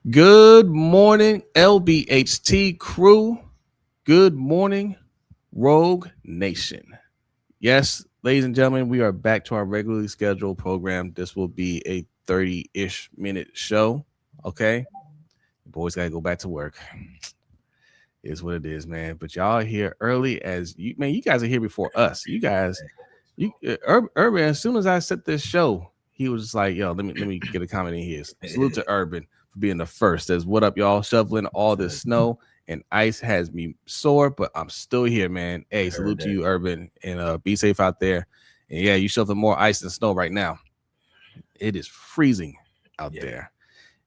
Good morning, LBHT crew. Good morning, Rogue Nation. Yes, ladies and gentlemen, we are back to our regularly scheduled program. This will be a 30-ish minute show. Okay. Boys gotta go back to work. Is what it is, man. But y'all are here early as you man, you guys are here before us. You guys, Urban, as soon as I set this show, he was just like, yo, let me get a comment in here. Salute to Urban for being the first. Says, what up, y'all? Shoveling all this snow and ice has me sore, but I'm still here, man. Hey, salute to you, Urban, and be safe out there. And yeah, you shoveling more ice than snow right now. It is freezing out there.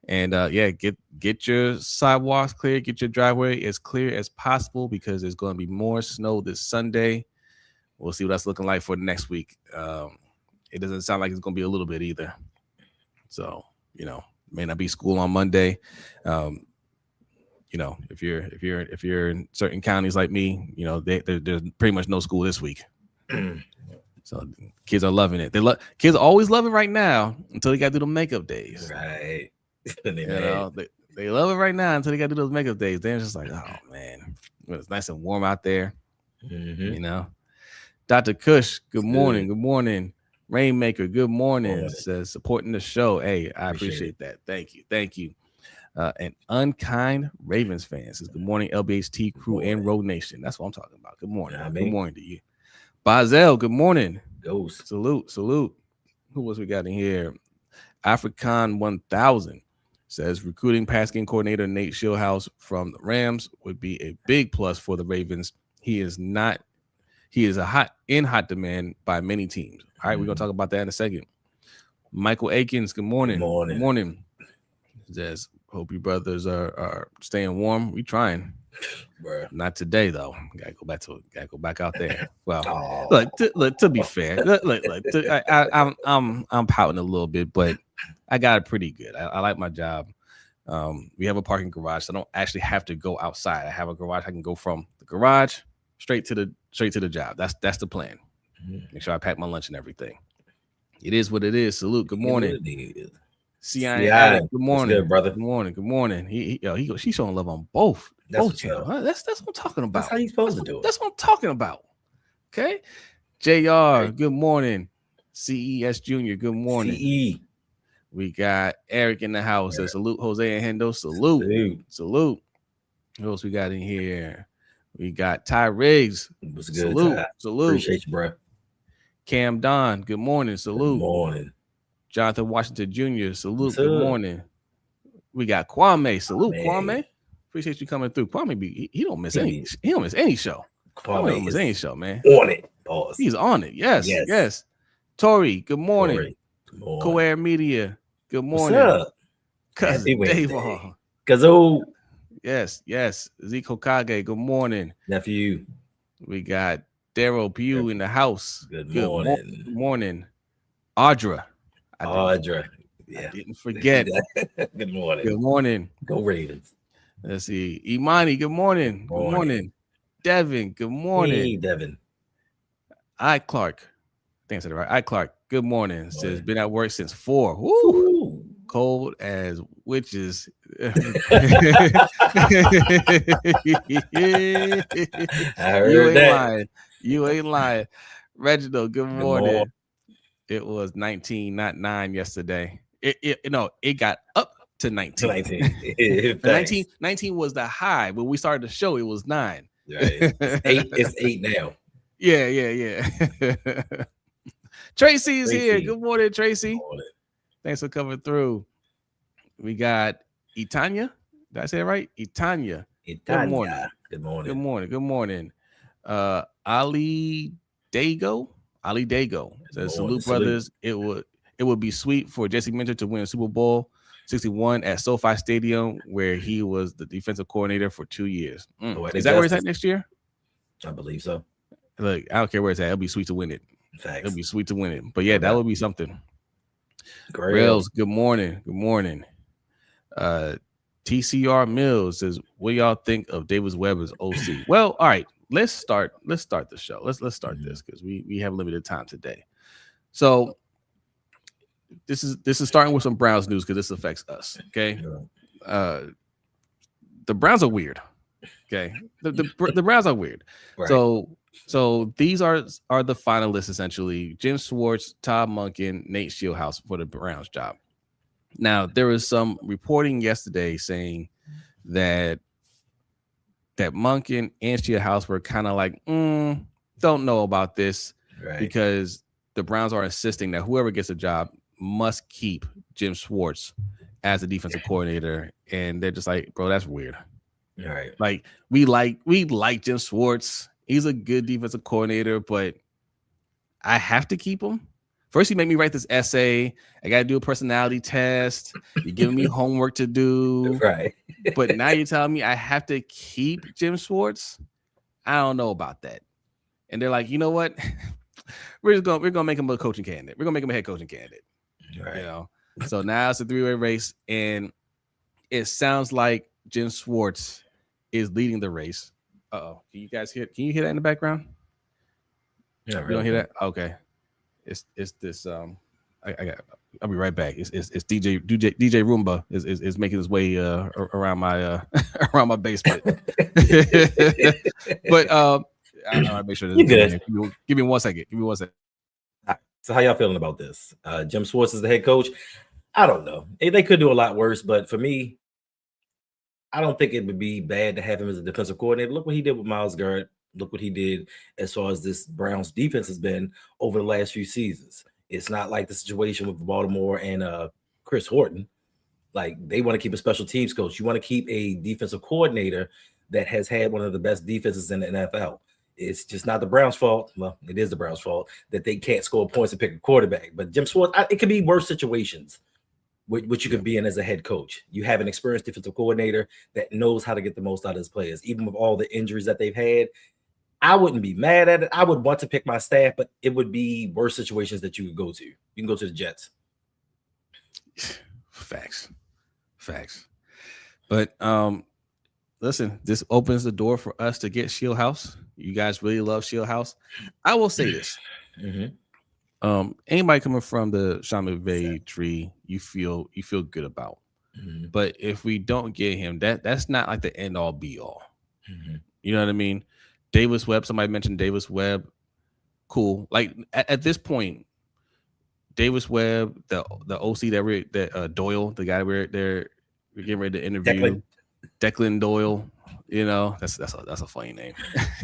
And yeah, get your sidewalks clear, get your driveway as clear as possible because there's going to be more snow this Sunday. We'll see what that's looking like for next week. It doesn't sound like it's going to be a little bit either. So, may not be school on Monday. If you're in certain counties like me, there's pretty much no school this week. So kids are loving it. Kids always love it right now until they got to do the makeup days. Right. They love it right now until they got to do those makeup days. Then it's just like, oh man, it's nice and warm out there. Mm-hmm. Dr. Kush, good morning. Good morning. Rainmaker, good morning. Says supporting the show. Hey, I appreciate that. Thank you. And Unkind Ravens fans says good morning, LBHT crew and Road Nation. That's what I'm talking about. Good morning. Good morning to you. Bazel, good morning. Ghost. Salute. Who else we got in here? African 1000 says recruiting pass game coordinator Nate Shieldhouse from the Rams would be a big plus for the Ravens. He is a hot demand by many teams. All right, we're gonna talk about that in a second. Michael Akins, good morning. Good morning. Says hope you brothers are staying warm. We trying. Bruh. Not today though. Gotta go back out there. Well, look. To be fair, I'm pouting a little bit, but I got it pretty good. I like my job. We have a parking garage, so I don't actually have to go outside. I have a garage. I can go from the garage straight to the job. That's the plan. Make sure I pack my lunch and everything. It is what it is. Salute. Good morning. Good morning, good, brother. Good morning. She's showing love on both. That's what I'm talking about. That's how you supposed to do it. That's what I'm talking about. Okay. JR, good morning. CES Jr., good morning. CE. We got Eric in the house. Says salute, Jose and Hendo. Salute. Who else we got in here? We got Ty Riggs. What's good? Salute. Appreciate you, bro. Cam Don, good morning. Salute. Good morning. Jonathan Washington Jr., salute. Good morning. We got Kwame. Salute, Kwame. Appreciate you coming through. Kwame, he don't miss any show. Kwame don't miss any show, man. On it. Pause. He's on it. Yes. Tori, good morning. Coair Media, good morning. What's up? Cousin Dave. Kazoo. Yes. Zeke Hokage, good morning. Nephew. We got Daryl Pugh in the house. Good morning. Good morning. Audra. Yeah. I didn't forget. Good morning. Good morning. Go Ravens. Let's see. Imani, good morning. Good morning. Devin, good morning. Hey, Devin. I Clark. I think I said it right. I Clark, good morning. Says been at work since 4. Woo. Cold as witches. I heard that. You ain't lying. Reginald, good morning. It was 19, not 9 yesterday. It got up to 19. 19 was the high. When we started the show, it was 9. Right. It's 8 now. Yeah. Tracy is here. Good morning, Tracy. Good morning. Thanks for coming through. We got Itanya. Did I say it right? Itanya. Good morning. Good morning. Ali Dago says salute brothers. It would be sweet for Jesse Minter to win Super Bowl 61 at SoFi Stadium, where he was the defensive coordinator for 2 years. Is that where it's at next year? I believe so. Look, I don't care where it's at. It'll be sweet to win it. Facts. It'll be sweet to win it. But yeah, that would be something. Great. Rails, good morning. TCR Mills says, what y'all think of Davis Webb as OC? Well, all right. Let's start the show. Let's start this because we have limited time today. So this is starting with some Browns news because this affects us. Okay. the Browns are weird. Okay, the Browns are weird. Right. So these are the finalists essentially: Jim Schwartz, Todd Monken, Nate Shieldhouse for the Browns job. Now there was some reporting yesterday saying that Monken and Shieldhouse were kind of like, don't know about this, Right. because the Browns are insisting that whoever gets a job must keep Jim Schwartz as a defensive coordinator, and they're just like, bro, that's weird. Right. Like we like Jim Schwartz. He's a good defensive coordinator, but I have to keep him. First, you make me write this essay. I got to do a personality test. You're giving me homework to do. Right. But now you're telling me I have to keep Jim Schwartz. I don't know about that. And they're like, you know what? we're gonna make him a coaching candidate. We're gonna make him a head coaching candidate. Right. You know. So now it's a 3-way race, and it sounds like Jim Schwartz is leading the race. Uh-oh. Can you guys hear? Can you hear that in the background? Yeah, You don't hear that? Okay. It's this I'll be right back. It's DJ Roomba is making his way around my around my basement. But I'll make sure you good. Give me 1 second. Give me 1 second. So how y'all feeling about this? Jim Schwartz is the head coach. I don't know. They could do a lot worse, but for me, I don't think it would be bad to have him as a defensive coordinator. Look what he did with Myles Garrett. Look what he did as far as this Browns defense has been over the last few seasons. It's not like the situation with Baltimore and Chris Horton. Like, they want to keep a special teams coach. You want to keep a defensive coordinator that has had one of the best defenses in the NFL. It's just not the Browns' fault. Well, it is the Browns' fault that they can't score points and pick a quarterback. But Jim Schwartz, it could be worse situations which you could be in as a head coach. You have an experienced defensive coordinator that knows how to get the most out of his players, even with all the injuries that they've had. I wouldn't be mad at it. I would want to pick my staff, but it would be worse situations that you could go to. You can go to the Jets. Facts. But listen, this opens the door for us to get Shieldhouse. You guys really love Shieldhouse. I will say this. Anybody coming from the Sean McVay tree, you feel good about. But if we don't get him, that's not like the end all be all. You know what I mean? Davis Webb, somebody mentioned Davis Webb. Cool. Like at this point, Davis Webb, the OC that Doyle, the guy we're getting ready to interview, Declan Doyle. You know, that's a funny name.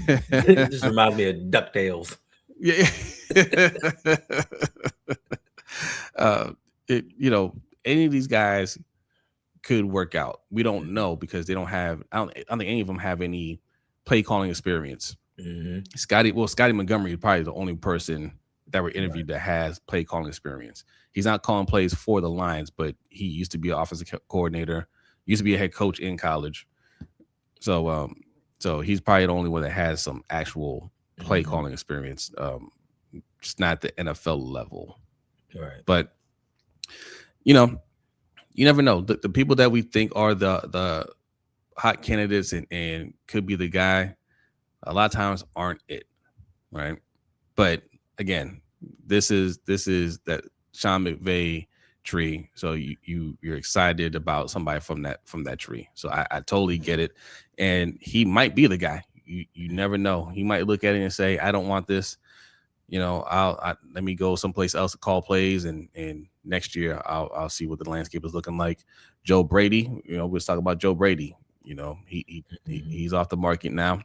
It just reminds me of DuckTales. Yeah. Any of these guys could work out. We don't know because they don't have. I don't think any of them have any play calling experience. Scotty Montgomery is probably the only person that were interviewed that has play calling experience. He's not calling plays for the Lions, but he used to be an offensive coordinator, used to be a head coach in college. So he's probably the only one that has some actual play calling experience, just not the NFL level. Right. But you never know. The people that we think are the hot candidates and could be the guy, a lot of times aren't it, right? But again, this is that Sean McVay tree. So you're excited about somebody from that tree. So I totally get it, and he might be the guy. You never know. He might look at it and say, I don't want this. Let me go someplace else to call plays, and next year I'll see what the landscape is looking like. Joe Brady, we'll talk about Joe Brady. He's off the market now.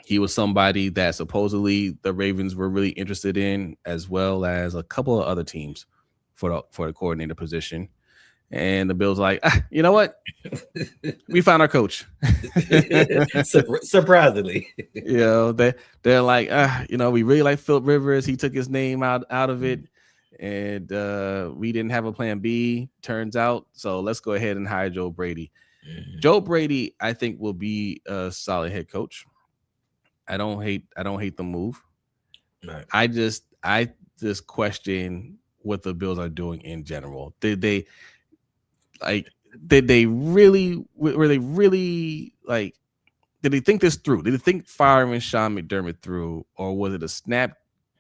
He was somebody that supposedly the Ravens were really interested in, as well as a couple of other teams for the coordinator position. And the Bills like, you know what? We found our coach. Surprisingly. They're like, we really like Philip Rivers. He took his name out of it. And we didn't have a plan B, turns out. So let's go ahead and hire Joe Brady. Joe Brady, I think, will be a solid head coach. I don't hate the move. Right. I just question what the Bills are doing in general. Did they really did they think this through? Did they think firing Sean McDermott through, or was it a snap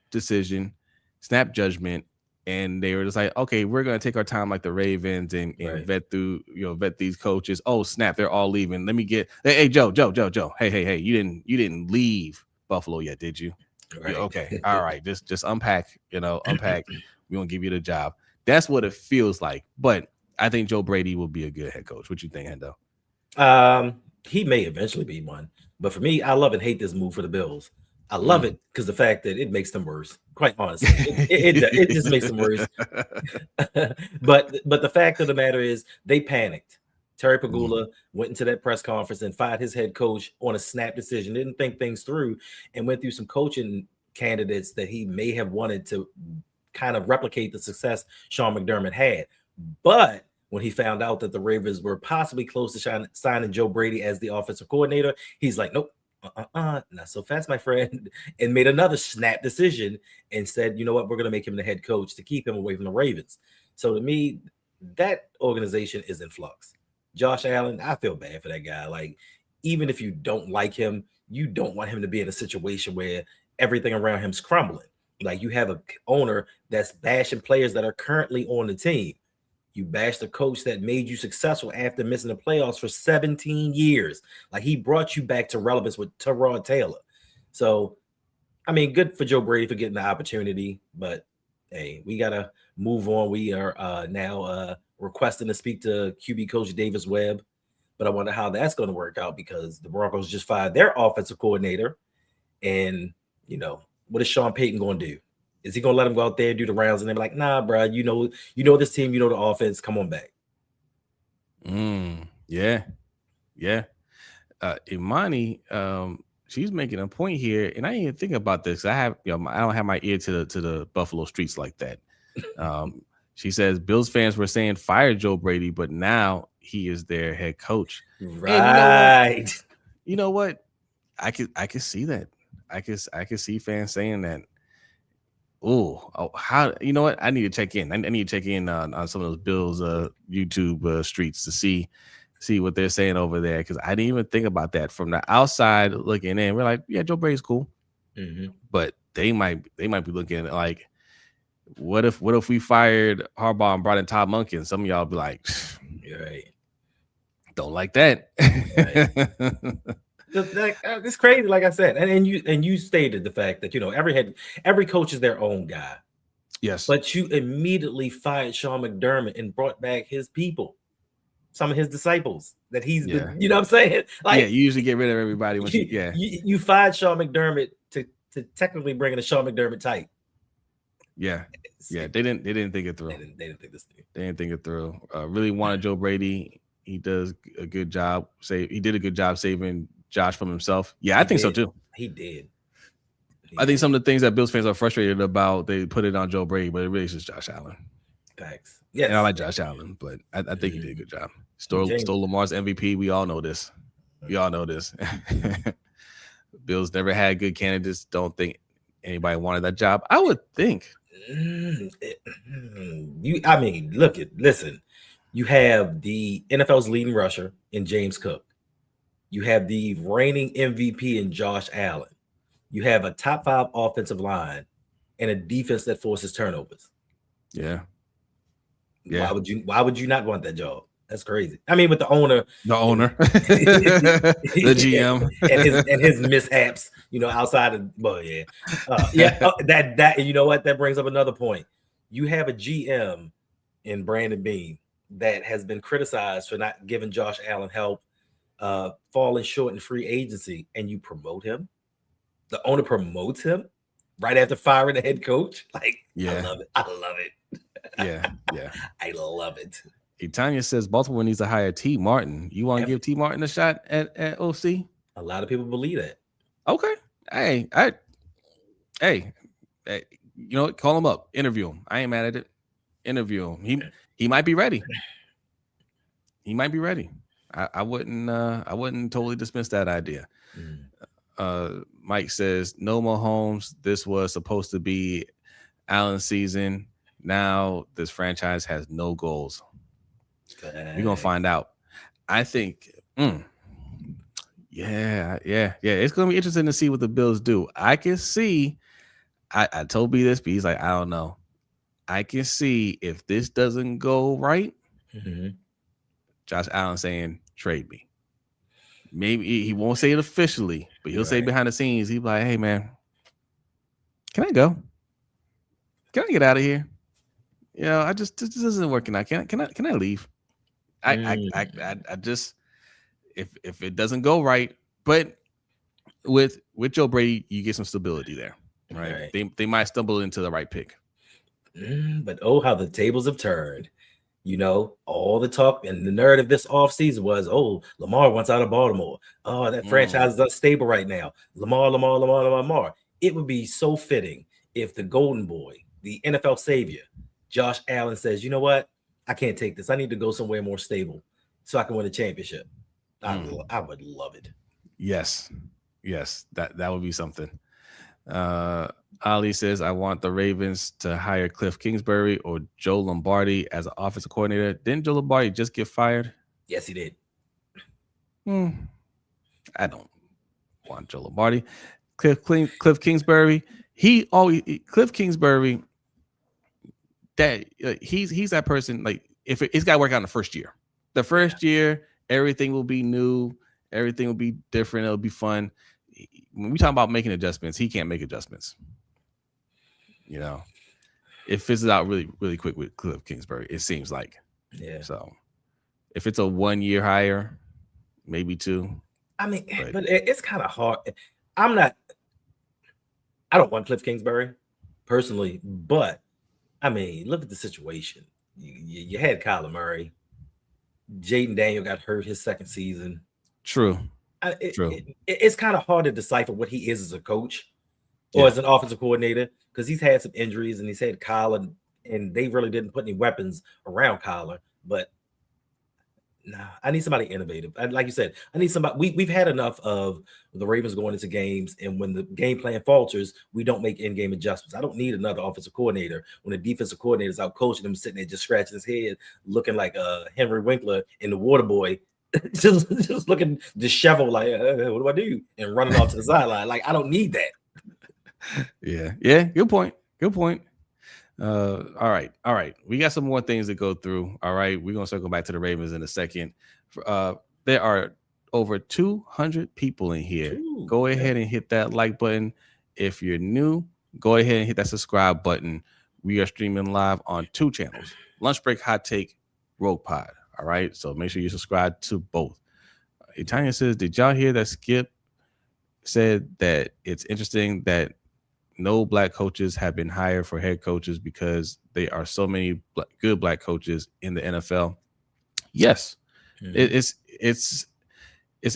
decision, snap judgment, and they were just like, okay, we're gonna take our time like the Ravens and Right. vet these coaches. Oh snap, they're all leaving. Let me get hey Joe. Hey, you didn't leave Buffalo yet, did you? Yeah, Right. okay, all right. Just unpack. Unpack. We gonna give you the job. That's what it feels like. But I think Joe Brady will be a good head coach. What you think, Hendo? He may eventually be one, but for me, I love and hate this move for the Bills. I love Mm. it because the fact that it makes them worse. Quite honestly, it just makes them worse. but the fact of the matter is, they panicked. Terry Pagula went into that press conference and fired his head coach on a snap decision. Didn't think things through and went through some coaching candidates that he may have wanted to kind of replicate the success Sean McDermott had, but when he found out that the Ravens were possibly close to signing Joe Brady as the offensive coordinator, he's like, nope, not so fast, my friend, and made another snap decision and said, you know what, we're going to make him the head coach to keep him away from the Ravens. So to me, that organization is in flux. Josh Allen, I feel bad for that guy. Like, even if you don't like him, you don't want him to be in a situation where everything around him's crumbling. Like, you have a owner that's bashing players that are currently on the team. You bashed the coach that made you successful after missing the playoffs for 17 years. Like, he brought you back to relevance with Tyrod Taylor. So, I mean, good for Joe Brady for getting the opportunity, but hey, we gotta move on. We are now requesting to speak to QB coach Davis Webb, but I wonder how that's going to work out because the Broncos just fired their offensive coordinator, and what is Sean Payton going to do? Is he going to let him go out there do the rounds and they're like, nah, bro, you know this team, you know the offense, come on back. Yeah. Imani, she's making a point here, and I didn't even think about this. I don't have my ear to the Buffalo streets like that. She says Bills fans were saying fire Joe Brady, but now he is their head coach. Right. And you know what? I could see that. I could see fans saying that. Oh, how you know what? I need to check in. I need to check in on some of those Bills YouTube streets to see what they're saying over there, because I didn't even think about that from the outside looking in. We're like, yeah, Joe Brady's cool, but they might be looking at like, what if we fired Harbaugh and brought in Todd Monken? Some of y'all be like, right, don't like that. Right. It's crazy, like I said, and you stated the fact that every coach is their own guy. Yes, but you immediately fired Sean McDermott and brought back his people, some of his disciples that he's been, you know what I'm saying? Like, yeah, you usually get rid of everybody when you fired Sean McDermott to technically bring in a Sean McDermott type. Yeah, they didn't think it through. They didn't think this through. They didn't think it through. Really wanted Joe Brady. He does a good job. He did a good job saving Josh from himself. Yeah, I think so too. He did. I think some of the things that Bills fans are frustrated about, they put it on Joe Brady, but it really is just Josh Allen. Facts. Yeah, and I like Josh Allen, but I think he did a good job. Stole Lamar's MVP. We all know this. Bills never had good candidates. Don't think anybody wanted that job. I would think. Listen. You have the NFL's leading rusher in James Cook. You have the reigning MVP in Josh Allen. You have a top 5 offensive line and a defense that forces turnovers. Yeah. Why would you not want that job? That's crazy. I mean, with the owner, the GM, and his mishaps, outside of, that you know what? That brings up another point. You have a GM in Brandon Beane that has been criticized for not giving Josh Allen help, falling short in free agency, and you promote him. The owner promotes him right after firing the head coach. Like, yeah, I love it. Yeah. I love it. Tanya says Baltimore needs to hire T. Martin. You want to give T. Martin a shot at OC? A lot of people believe that. Okay. Hey, you know what? Call him up. Interview him. I ain't mad at it. Interview him. He might be ready. I wouldn't totally dismiss that idea. Mike says no Mahomes. This was supposed to be Allen's season. Now this franchise has no goals. We're gonna find out. I think. Yeah. It's gonna be interesting to see what the Bills do. I can see. I told B this, but he's like, I don't know. I can see if this doesn't go right, Mm-hmm. Josh Allen saying trade me. Maybe he won't say it officially, but he'll say Right. behind the scenes, he'll be like, hey man, can I go? Can I get out of here? I just this isn't working out. Can I leave? I just if it doesn't go right, but with Joe Brady, you get some stability there, right? Right. They might stumble into the right pick. But oh, how the tables have turned. All the talk and the narrative this offseason was, oh, Lamar wants out of Baltimore. Oh, that franchise is unstable right now. Lamar. It would be so fitting if the golden boy, the NFL savior, Josh Allen says, you know what? I can't take this. I need to go somewhere more stable so I can win a championship. I would love it. Yes, that would be something. Ali says, I want the Ravens to hire Cliff Kingsbury or Joe Lombardi as an offensive coordinator. Didn't Joe Lombardi just get fired? Yes, he did. I don't want Joe Lombardi. Cliff Kingsbury. Cliff Kingsbury. That he's that person. Like if it's got to work out in the first year. The first year, everything will be new. Everything will be different. It'll be fun. When we talk about making adjustments, he can't make adjustments. It fizzes out really, really quick with Cliff Kingsbury. It seems like. Yeah. So, if it's a 1 year hire, maybe 2. I mean, but it's kind of hard. I don't want Cliff Kingsbury personally, but I mean, look at the situation. You had Kyler Murray. Jaden Daniel got hurt his second season. True. It's kind of hard to decipher what he is as a coach or as an offensive coordinator because he's had some injuries and he's had Kyler, and they really didn't put any weapons around Kyler. But I need somebody innovative. Like you said, I need somebody. We've had enough of the Ravens going into games, and when the game plan falters, we don't make in-game adjustments. I don't need another offensive coordinator when the defensive coordinator is out coaching him, sitting there just scratching his head, looking like Henry Winkler in The Waterboy, just looking disheveled, like what do I do, and running off to the sideline. Like I don't need that. Yeah. Good point. All right. We got some more things to go through. All right. We're going to circle back to the Ravens in a second. There are over 200 people in here. Ooh, go ahead and hit that like button. If you're new, go ahead and hit that subscribe button. We are streaming live on 2 channels, Lunch Break, Hot Take, Rogue Pod. All right. So make sure you subscribe to both. Itania says, did y'all hear that Skip said that it's interesting that no black coaches have been hired for head coaches because there are so many good black coaches in the NFL? Yes, it's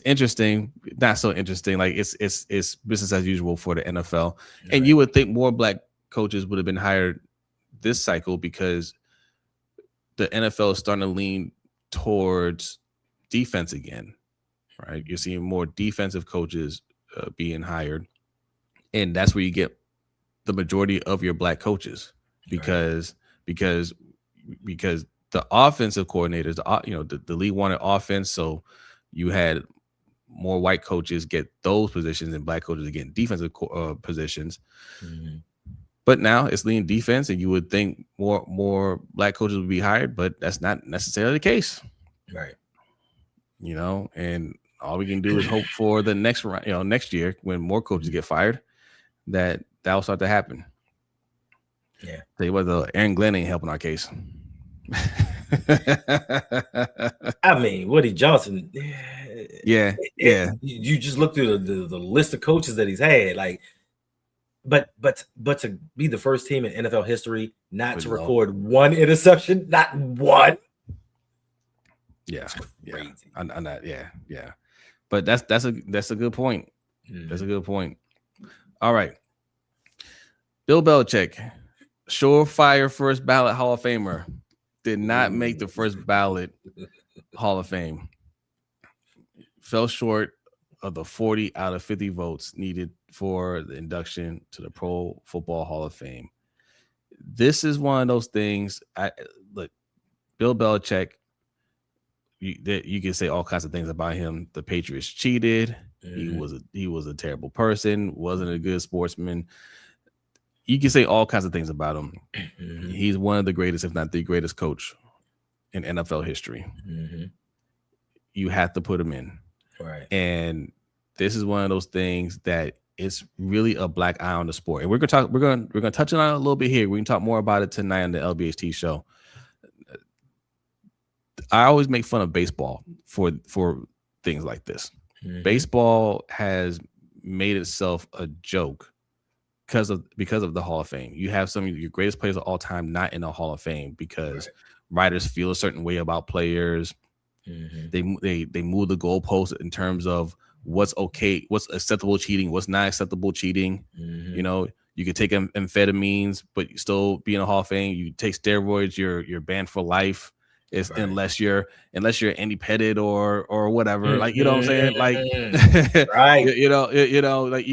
interesting, not so interesting. Like it's business as usual for the NFL, and you would think more black coaches would have been hired this cycle because the NFL is starting to lean towards defense again, right? You're seeing more defensive coaches being hired, and that's where you get the majority of your black coaches because the offensive coordinators, the league wanted offense, so you had more white coaches get those positions and black coaches getting defensive positions. But now it's lean defense, and you would think more black coaches would be hired, but that's not necessarily the case, right? And all we can do is hope for the next round, next year when more coaches get fired, that will start to happen. Yeah. Tell you what, though, Aaron Glenn ain't helping our case. I mean, Woody Johnson. Yeah. You just look through the list of coaches that he's had, like, but to be the first team in NFL history not to record one interception, not one. Yeah. I'm not. Yeah. But that's a good point. That's a good point. All right. Bill Belichick, surefire first ballot Hall of Famer, did not make the first ballot Hall of Fame. Fell short of the 40 out of 50 votes needed for the induction to the Pro Football Hall of Fame. This is one of those things. Look, Bill Belichick, you can say all kinds of things about him. The Patriots cheated. He was a terrible person. Wasn't a good sportsman. you can say all kinds of things about him. He's one of the greatest, if not the greatest coach in NFL history. You have to put him in. Right. And this is one of those things that it's really a black eye on the sport. And we're gonna touch on it a little bit here. We can talk more about it tonight on the LBHT show. I always make fun of baseball for things like this. Baseball has made itself a joke because of the Hall of Fame. You have some of your greatest players of all time not in the Hall of Fame because writers feel a certain way about players. They move the goalposts in terms of what's okay, what's acceptable cheating, what's not acceptable cheating. You know, you can take amphetamines, but you still be in a Hall of Fame. You take steroids, you're banned for life. It's unless you're Andy Pettit or whatever. Like, you know what I'm saying? Like, you know, like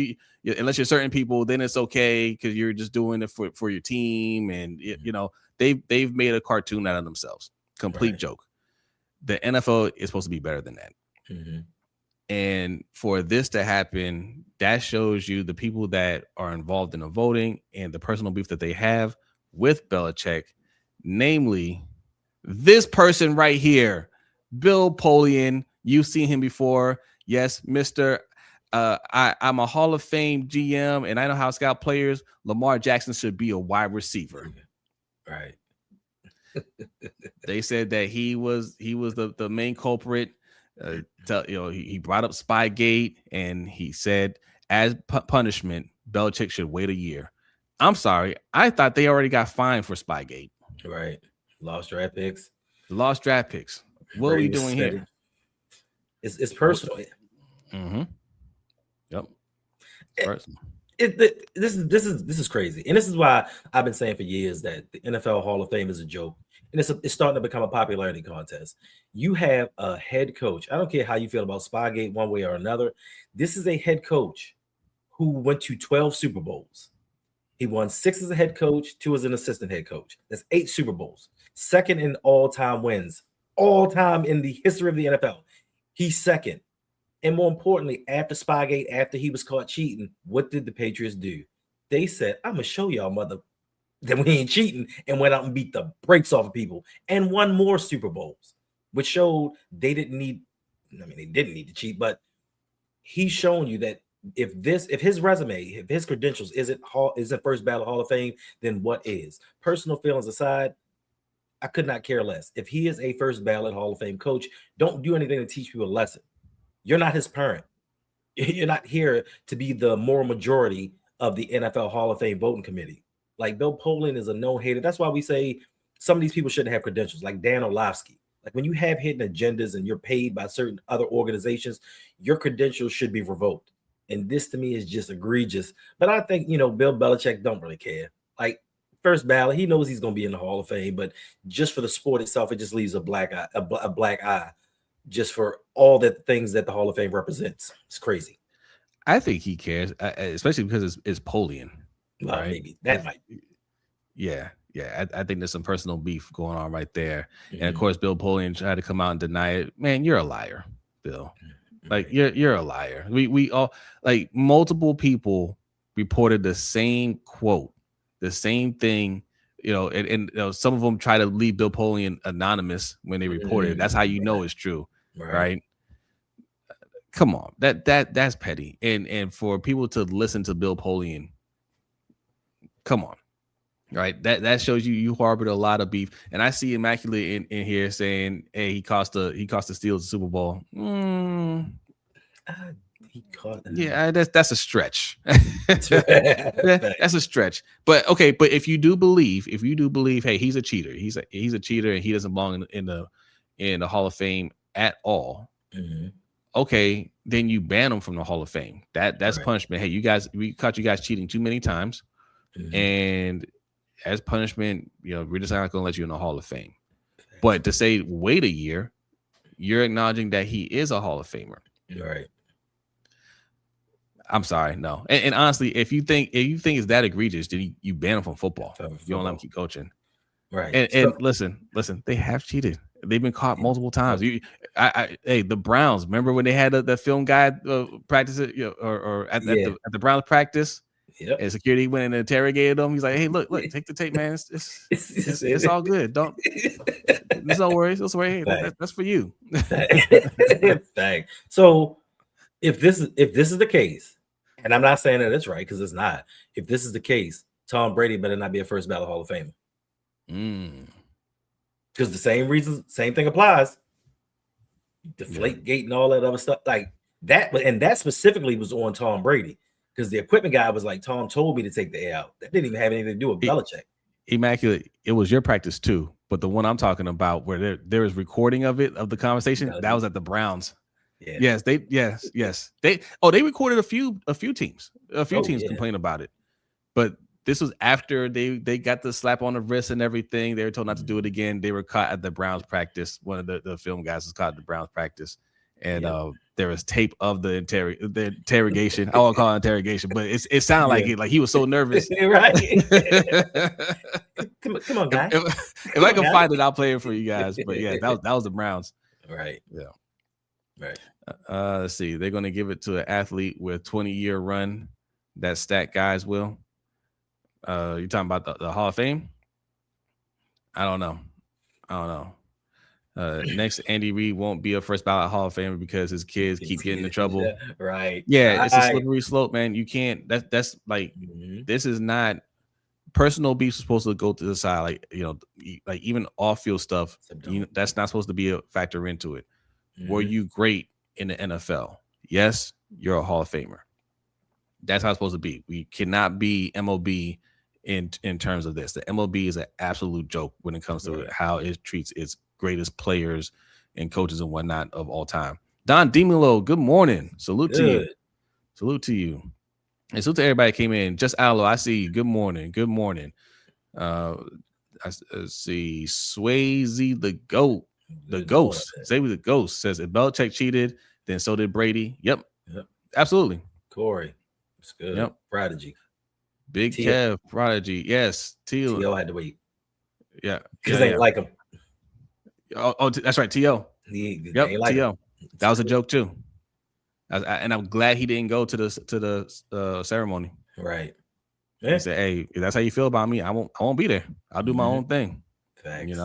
unless you're certain people, then it's okay because you're just doing it for your team. And you know, they've made a cartoon out of themselves. Complete joke. The NFL is supposed to be better than that. And for this to happen, that shows you the people that are involved in the voting and the personal beef that they have with Belichick, namely this person right here, Bill Polian. You've seen him before. Yes, Mr. I'm a Hall of Fame GM, and I know how to scout players. Lamar Jackson should be a wide receiver. Right. They said that he was the main culprit. He brought up Spygate, and he said as punishment, Belichick should wait a year. I'm sorry, I thought they already got fined for Spygate. Right. Lost draft picks. What are we doing here? It's personal. Yep. Personal. This is crazy, and this is why I've been saying for years that the NFL Hall of Fame is a joke, and it's starting to become a popularity contest. You have a head coach. I don't care how you feel about Spygate one way or another. This is a head coach who went to 12 Super Bowls. He won 6 as a head coach, 2 as an assistant head coach. That's 8 Super Bowls. Second in all-time wins, all time in the history of the NFL. He's second. And more importantly, after Spygate, after he was caught cheating, what did the Patriots do? They said, I'm going to show y'all, mother, that we ain't cheating, and went out and beat the brakes off of people and won more Super Bowls, which showed they didn't need to cheat, but he's showing you that if his resume, if his credentials isn't first ballot Hall of Fame, then what is? Personal feelings aside, I could not care less. If he is a first ballot Hall of Fame coach, don't do anything to teach people a lesson. You're not his parent. You're not here to be the moral majority of the NFL Hall of Fame voting committee. Like, Bill Polian is a no hater. That's why we say some of these people shouldn't have credentials, like Dan Orlovsky. Like, when you have hidden agendas and you're paid by certain other organizations, your credentials should be revoked. And this to me is just egregious. But I think, Bill Belichick don't really care. Like, first ballot, he knows he's going to be in the Hall of Fame, but just for the sport itself, it just leaves a black eye just for all the things that the Hall of Fame represents. It's crazy. I think he cares, especially because it's Polian. Well, right? Maybe that might be. Yeah. I think there's some personal beef going on right there. And of course, Bill Polian tried to come out and deny it. Man, you're a liar, Bill. Like, you're a liar. We all, like, multiple people reported the same quote, the same thing, and some of them try to leave Bill Polian anonymous when they reported it. That's how you know it's true, right? Come on, that's petty. And for people to listen to Bill Polian, come on, right? That shows you harbored a lot of beef. And I see Immaculate in here saying, "Hey, he cost the Steelers the Super Bowl." Yeah, that's a stretch. That's a stretch. But okay, but if you do believe, hey, he's a cheater. He's a cheater, and he doesn't belong in the Hall of Fame at all. Okay, then you ban him from the Hall of Fame. That's punishment. Hey, we caught you guys cheating too many times, and as punishment, we're just not going to let you in the Hall of Fame. But to say wait a year, you're acknowledging that he is a Hall of Famer. Right. I'm sorry, no. And honestly, if you think it's that egregious, then you ban him from football. You don't let him keep coaching. Right. And listen, they have cheated. They've been caught multiple times. Hey, the Browns, remember when they had the film guy practice it, or at the Browns practice? Yep. And security went and interrogated him. He's like, "Hey, look, take the tape, man. It's all good. There's no worries. Don't worry. Hey, that's for you." Fact. So if this is the case, and I'm not saying that it's right because it's not. If this is the case, Tom Brady better not be a first ballot Hall of Famer. Because the same reasons, same thing applies. Deflate gate and all that other stuff like that, and that specifically was on Tom Brady because the equipment guy was like, Tom told me to take the air out. That didn't even have anything to do with Belichick. Immaculate. It was your practice too, but the one I'm talking about where there is recording of the conversation that was at the Browns. Yeah. Yes, they recorded a few teams. A few teams complained about it, but this was after they got the slap on the wrist and everything. They were told not to do it again. They were caught at the Browns practice. One of the film guys was caught at the Browns practice, and there was tape of the interrogation. I won't call it interrogation, but it sounded like it. Like he was so nervous. Right. come on, guys. If I can find it, I'll play it for you guys. But yeah, that was the Browns. Right. Yeah. Right. Let's see. They're going to give it to an athlete with 20-year run. That stat guys will. You're talking about the Hall of Fame? I don't know. Next, Andy Reid won't be a first ballot Hall of Famer because his kids keep getting in trouble. Right. Yeah, it's a slippery slope, man. You can't. That's like this is not personal beef. Supposed to go to the side, like even off-field stuff. That's not supposed to be a factor into it. Were you great in the NFL? Yes, you're a Hall of Famer. That's how it's supposed to be. We cannot be MLB in terms of this. The MLB is an absolute joke when it comes to how it treats its greatest players and coaches and whatnot of all time. Don DiMilo, good morning. Salute to you. And salute to everybody that came in. Just Aloe, I see you. Good morning. I see Swayze the GOAT. The Ghost. Swayze the Ghost says if Belichick cheated, then so did Brady. Yep. Absolutely. Corey. It's good. Yep. Prodigy. Big Kev, Prodigy. Yes. T.O. had to wait. Yeah. Because they like him. Oh, that's right. T.O. Yep. Like T.O. That was a joke too. And I'm glad he didn't go to the ceremony. Right. Yeah. He said, "Hey, if that's how you feel about me, I won't be there. I'll do my own thing." Thanks.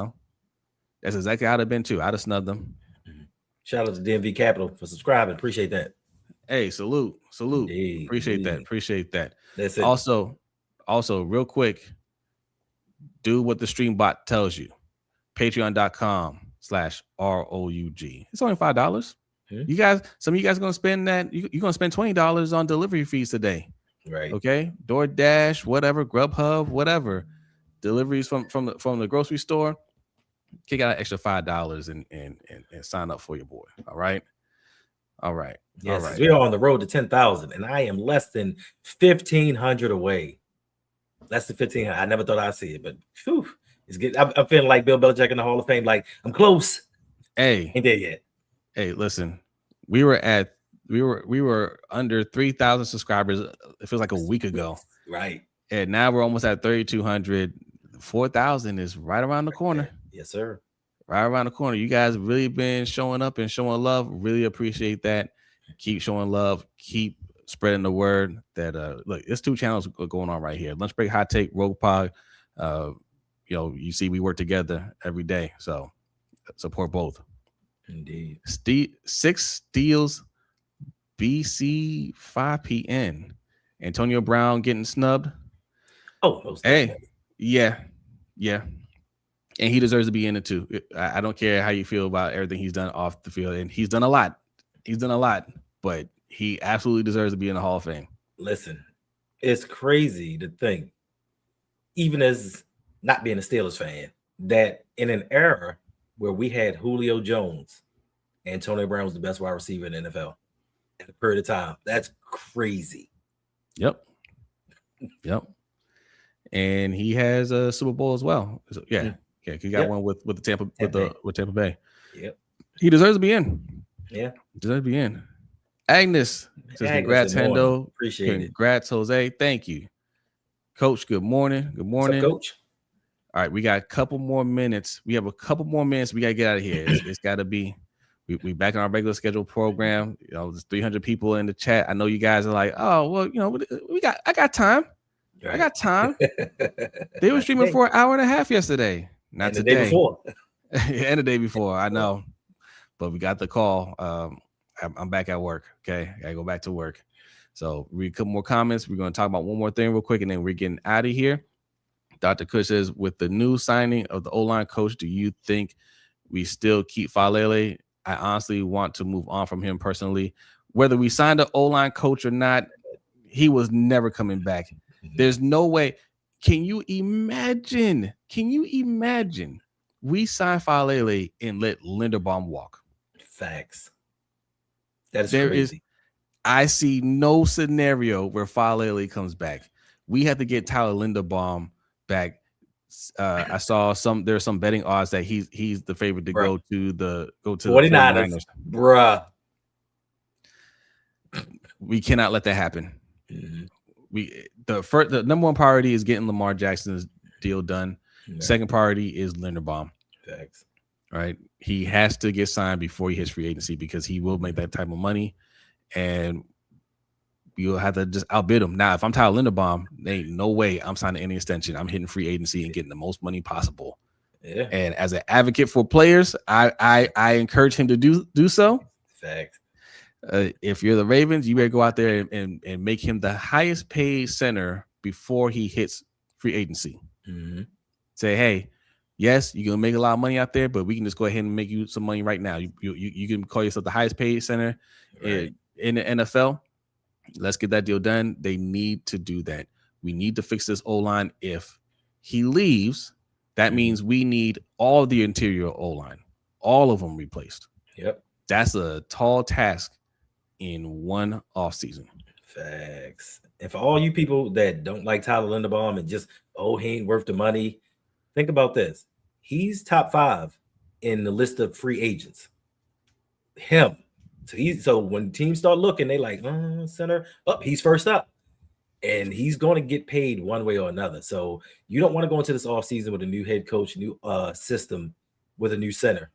That's exactly how I'd have been too. I'd have snubbed them. Shout out to DMV Capital for subscribing. Appreciate that. Hey, salute. Indeed. Appreciate that. That's it. Also, real quick, do what the stream bot tells you. Patreon.com/ROUG. It's only $5. You guys, some of you guys are gonna spend that. You're gonna spend $20 on delivery fees today. Right. Okay. DoorDash, whatever, Grubhub, whatever. Deliveries from the grocery store. Kick out an extra $5 and sign up for your boy. All right. Yes, all right. We are on the road to 10,000, and I am less than 1,500 away. Less than 1,500. I never thought I'd see it, but whew, it's good. I'm feeling like Bill Belichick in the Hall of Fame. Like I'm close. Hey, ain't there yet. Hey, listen, we were under 3,000 subscribers. It feels like a week ago, right? And now we're almost at 3,200. 4,000 is right around the corner. Yes, sir. Right around the corner. You guys really been showing up and showing love. Really appreciate that. Keep showing love. Keep spreading the word that look, there's two channels going on right here. Lunch Break, Hot Take, Rogue Pod. You see we work together every day. So support both. Indeed. 6 steals BC 5PN. Antonio Brown getting snubbed. Oh, hey. Yeah. And he deserves to be in it too. I don't care how you feel about everything he's done off the field. And he's done a lot. But he absolutely deserves to be in the Hall of Fame. Listen, it's crazy to think, even as not being a Steelers fan, that in an era where we had Julio Jones, Antonio Brown was the best wide receiver in the NFL at a period of time. That's crazy. Yep. And he has a Super Bowl as well. So, yeah. He got one with the Tampa Bay. Yep. He deserves to be in. Yeah. Deserves to be in. Agnes says, "Congrats, Hendo. Appreciate it. Congrats, Jose. Thank you, Coach. Good morning. What's up, Coach? All right, we got a couple more minutes. We have a couple more minutes. We gotta get out of here. It's got to be. We back in our regular schedule program. You know, there's 300 people in the chat. I know you guys are like, oh well, you know, I got time. Right. I got time. They were streaming for an hour and a half yesterday. Not and today. The day before. And the day before. I know. But we got the call. I'm back at work. Okay. I gotta go back to work. So read a couple more comments. We're going to talk about one more thing real quick, and then we're getting out of here. Dr. Kush says, with the new signing of the O-line coach, do you think we still keep Falele? I honestly want to move on from him personally. Whether we signed an O-line coach or not, he was never coming back. There's no way. Can you imagine? We sign Falele and let Linderbaum walk? Facts. That is crazy. I see no scenario where Falele comes back. We have to get Tyler Linderbaum back. I saw there's some betting odds that he's the favorite to go to the 49ers. Bruh. We cannot let that happen. Mm-hmm. The number one priority is getting Lamar Jackson's deal done. Right. Second priority is Linderbaum. Thanks. Right. He has to get signed before he hits free agency because he will make that type of money, and you'll have to just outbid him. Now, if I'm Tyler Linderbaum, there ain't no way I'm signing any extension. I'm hitting free agency and getting the most money possible. Yeah. And as an advocate for players, I encourage him to do so. Fact. If you're the Ravens, you better go out there and make him the highest paid center before he hits free agency. Mm-hmm. Say, hey, yes, you're gonna make a lot of money out there, but we can just go ahead and make you some money right now. You can call yourself the highest paid center in the NFL. Let's get that deal done. They need to do that. We need to fix this O-line. If he leaves, that means we need all the interior O-line, all of them replaced. Yep. That's a tall task in one offseason. Facts. And for all you people that don't like Tyler Linderbaum and just, he ain't worth the money, think about this. He's top 5 in the list of free agents. Him. So when teams start looking, they like, center up. He's first up. And he's going to get paid one way or another. So you don't want to go into this offseason with a new head coach, new system, with a new center,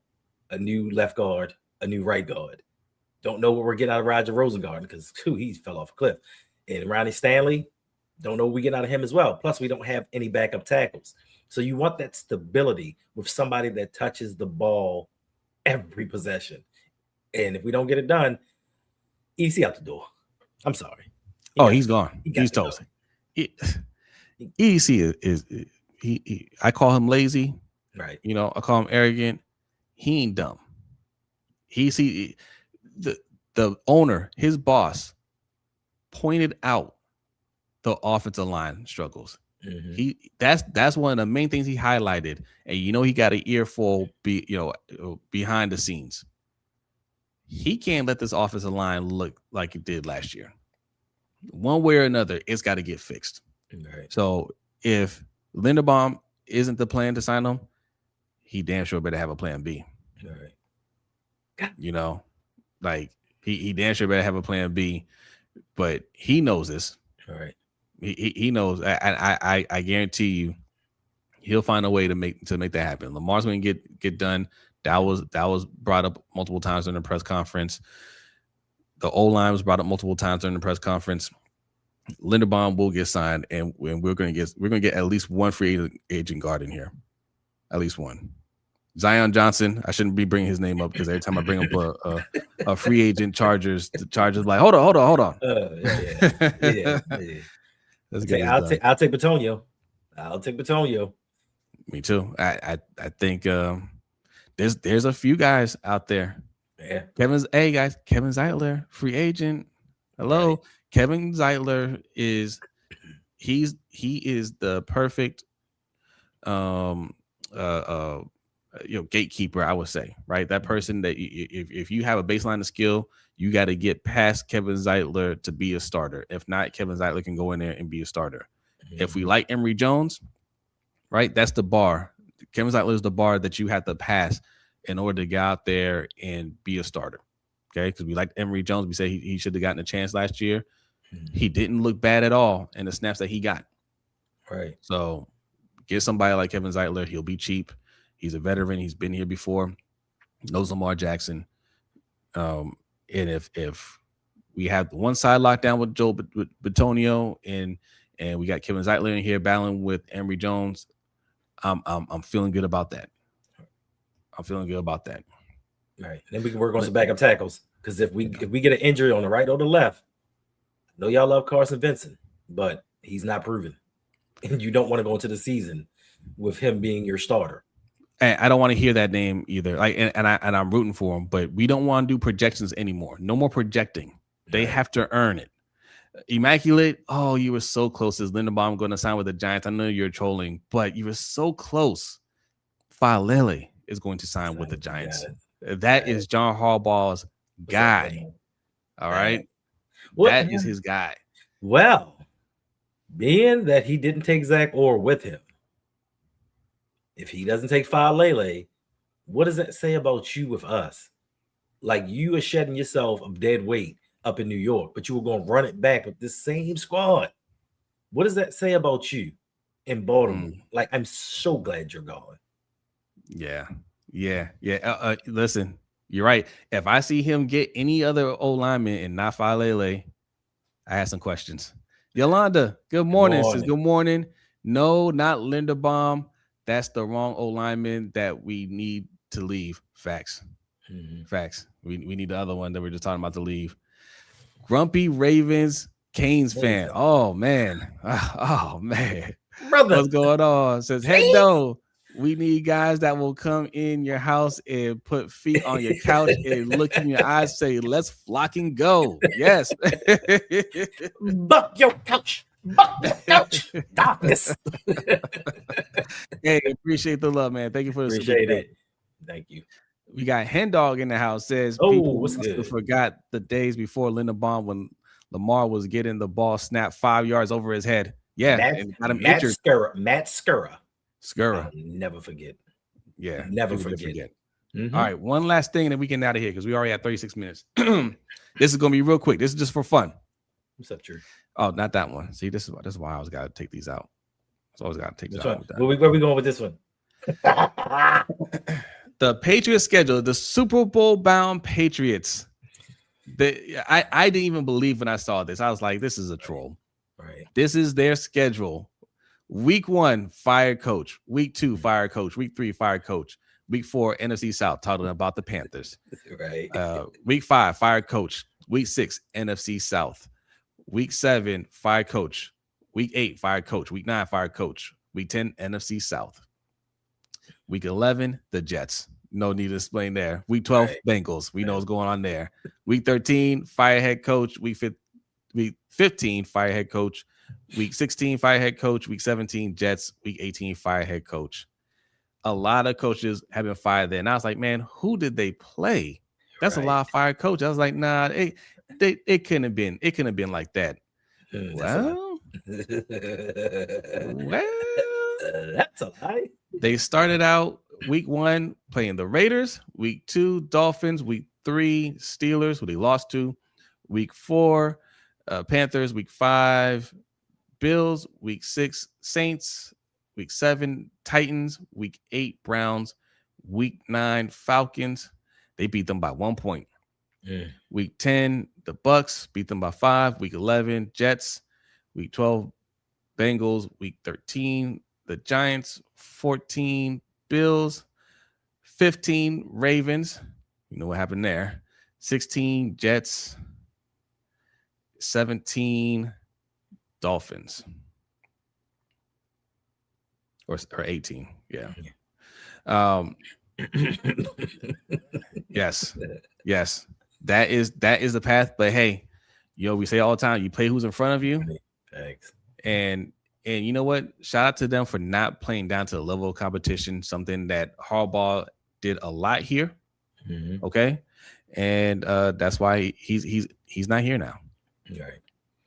a new left guard, a new right guard. Don't know what we're getting out of Roger Rosengarten because he fell off a cliff. And Ronnie Stanley, don't know what we get out of him as well. Plus, we don't have any backup tackles. So you want that stability with somebody that touches the ball every possession. And if we don't get it done, EC out the door. I'm sorry. He's gone. He's toast. EC is I call him lazy. Right. You know, I call him arrogant. He ain't dumb. The owner, his boss, pointed out the offensive line struggles. Mm-hmm. That's one of the main things he highlighted. And he got an earful behind the scenes. He can't let this offensive line look like it did last year. One way or another, it's got to get fixed. Right. So if Linderbaum isn't the plan to sign him, he damn sure better have a plan B. Right. Like he damn sure better have a plan B. But he knows this. Right. He knows. I guarantee you, he'll find a way to make that happen. Lamar's going to get done. That was brought up multiple times during the press conference. The O-line was brought up multiple times during the press conference. Linderbaum will get signed, and we're going to get at least one free agent guard in here, at least one. Zion Johnson. I shouldn't be bringing his name up because every time I bring up a free agent, Chargers, the Chargers like, hold on. Yeah. I'll take Batonio. I'll take Batonio. Me too. I think there's a few guys out there. Yeah. Kevin Zeitler, free agent. Hello. Right. Kevin Zeitler is the perfect gatekeeper, I would say, right? That person that if you have a baseline of skill, you got to get past Kevin Zeitler to be a starter. If not, Kevin Zeitler can go in there and be a starter. Mm-hmm. If we like Emory Jones, right, that's the bar. Kevin Zeitler is the bar that you have to pass in order to get out there and be a starter. Okay, because we like Emory Jones. We say he should have gotten a chance last year. Mm-hmm. He didn't look bad at all in the snaps that he got. Right. So get somebody like Kevin Zeitler. He'll be cheap. He's a veteran. He's been here before. Knows Lamar Jackson. And if we have one side locked down with Joe Bitonio and we got Kevin Zeitler in here battling with Emory Jones, I'm feeling good about that. I'm feeling good about that. Right. Then we can work on some backup tackles. Because if we get an injury on the right or the left, I know y'all love Carson Vincent, but he's not proven. And you don't want to go into the season with him being your starter. And I don't want to hear that name either. Like, and I'm rooting for him, but we don't want to do projections anymore. No more projecting. They have to earn it. Immaculate. Oh, you were so close. Is Linderbaum going to sign with the Giants? I know you're trolling, but you were so close. Falele is going to sign with the Giants. That is John Harbaugh's guy. All right. That is his guy. Well, being that he didn't take Zach Orr with him, if he doesn't take Falele, what does that say about you with us? Like, you are shedding yourself of dead weight up in New York, but you were going to run it back with this same squad. What does that say about you in Baltimore? Like, I'm so glad you're gone. Yeah. Listen, you're right. If I see him get any other old lineman and not Falele, I have some questions. Yolanda, good morning. Says good morning. No, not Linderbaum. That's the wrong old lineman that we need to leave. Facts. Facts. We need the other one that we're just talking about to leave. Grumpy Ravens Canes fan. Oh man. Oh man. Brother. What's going on? Says Hendo. We need guys that will come in your house and put feet on your couch and look in your eyes, say, let's flock and go. Yes. Buck your couch. Buck your couch. Darkness. Hey, appreciate the love, man. Thank you for the appreciate it. Thank you. We got Hendog in the house. Says people must have forgot the days before Linderbaum when Lamar was getting the ball snapped 5 yards over his head. Yeah, and got him injured. Matt Skura. I'll never forget. Yeah, never forget. All right, one last thing, and then we get out of here because we already had 36 minutes. This is gonna be real quick. This is just for fun. What's up, Drew? Oh, not that one. See, this is why I always got to take these out. So I always got to take these out. Where we going with this one? The Patriots schedule, the Super Bowl bound Patriots. I didn't even believe when I saw this. I was like, this is a troll. Right. This is their schedule. Week 1, fire coach. Week 2, fire coach. Week 3, fire coach. Week 4, NFC South, talking about the Panthers. Right. Week 5, fire coach. Week 6, NFC South. Week 7, fire coach. Week 8, fire coach. Week 9, fire coach. Week 10, NFC South. Week 11, the Jets. No need to explain there. Week 12, Bengals. We know what's going on there. Week 13, fire head coach. Week 15, fire head coach. Week 16, fire head coach. Week 17, Jets. Week 18, fire head coach. A lot of coaches have been fired there. And I was like, man, who did they play? That's a lot of fire coach. I was like, nah, it couldn't have been. It couldn't have been like that. Well, that's a lie. They started out week 1 playing the Raiders, week 2 Dolphins, week 3 Steelers, who they lost to, week 4 Panthers, week 5 Bills, week 6 Saints, week 7 Titans, week 8 Browns, week 9 Falcons. They beat them by 1 point. Week 10 the Bucks beat them by 5. Week 11 Jets, week 12 Bengals, week 13 the Giants, 14 Bills, 15 Ravens. You know what happened there. 16 Jets, 17 Dolphins. Or 18. Yeah. Yes. That is the path. But hey, we say all the time, you play who's in front of you. Thanks. And you know what? Shout out to them for not playing down to the level of competition, something that Harbaugh did a lot here. Okay. And that's why he's not here now. Right.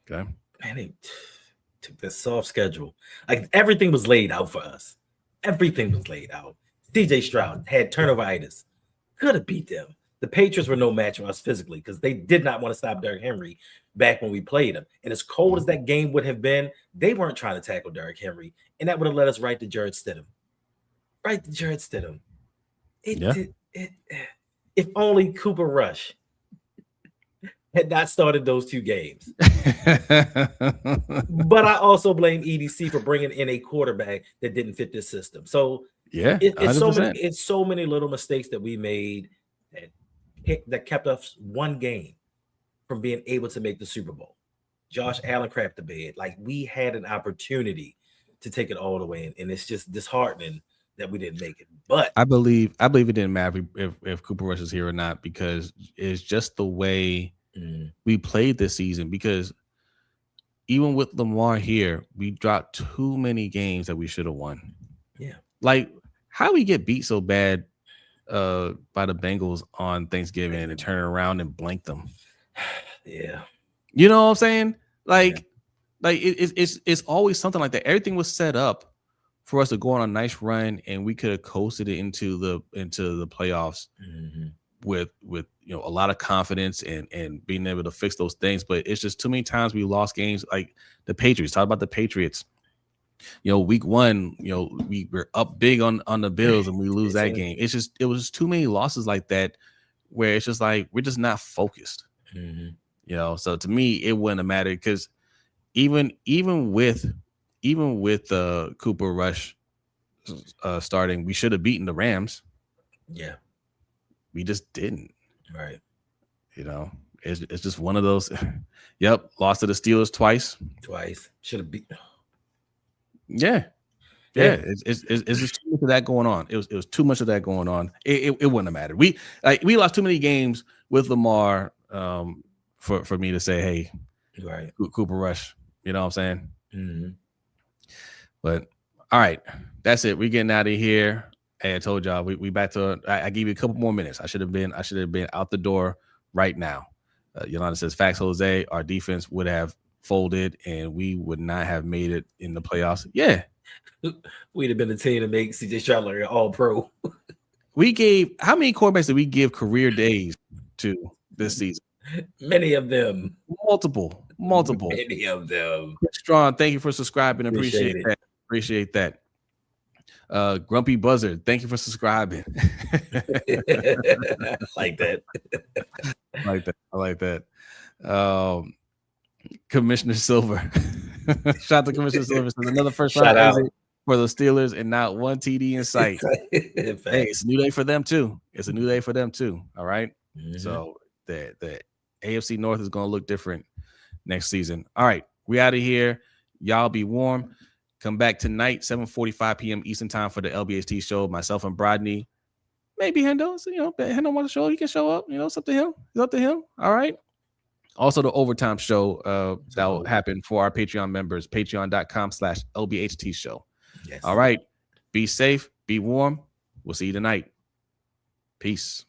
Okay. Man, they took this soft schedule. Like, everything was laid out for us. Everything was laid out. CJ Stroud had turnover-itis. Could have beat them. The Patriots were no match for us physically because they did not want to stop Derrick Henry back when we played him. And as cold as that game would have been, they weren't trying to tackle Derrick Henry. And that would have led us right to Jared Stidham. If only Cooper Rush had not started those 2 games. But I also blame EDC for bringing in a quarterback that didn't fit this system. So Yeah, it's so many little mistakes that we made that kept us one game from being able to make the Super Bowl. Josh Allen crapped the bed. Like, we had an opportunity to take it all the way, and it's just disheartening that we didn't make it. But I believe it didn't matter if Cooper Rush is here or not, because it's just the way we played this season. Because even with Lamar here, we dropped too many games that we should have won. Yeah. Like, how we get beat so bad by the Bengals on Thanksgiving and turn around and blank them. Yeah. You know what I'm saying? Like it's always something like that. Everything was set up for us to go on a nice run, and we could have coasted it into the playoffs with a lot of confidence and being able to fix those things. But it's just too many times we lost games, like the Patriots. Talk about the Patriots. Week 1, we were up big on the Bills and we lose that game. It was just too many losses like that, where it's just like we're just not focused. So to me, it wouldn't have mattered, because even with Cooper Rush starting, we should have beaten the Rams. Yeah, we just didn't. Right. It's just one of those. Yep, lost to the Steelers twice. Should have beat. Yeah. It's just too much of that going on. It was too much of that going on. It wouldn't have mattered. We lost too many games with Lamar for me to say, hey, right, Cooper Rush. You know what I'm saying? But all right, that's it. We're getting out of here. Hey, I told y'all we back to. I gave you a couple more minutes. I should have been out the door right now. Yolanda says, facts, Jose. Our defense would have folded and we would not have made it in the playoffs. Yeah, we'd have been the team to make CJ Stroud an All-Pro. We gave, how many quarterbacks did we give career days to this season? Many of them. Multiple. Many of them. Strong, thank you for subscribing. Appreciate that. Grumpy Buzzard, thank you for subscribing. Like that. I like that. Commissioner Silver. Shout out to Commissioner Silver. Says another first round exit for the Steelers and not one TD in sight. Hey, it's a new day for them too. All right. So the AFC North is going to look different next season. All right. We out of here. Y'all be warm. Come back tonight, 7:45 p.m. Eastern time for the LBHT show. Myself and Brodney. Maybe Hendo. So, Hendo wants to show up. He can show up. It's up to him. All right. Also, the overtime show that will happen for our Patreon members, patreon.com/LBHT show. Yes. All right. Be safe. Be warm. We'll see you tonight. Peace.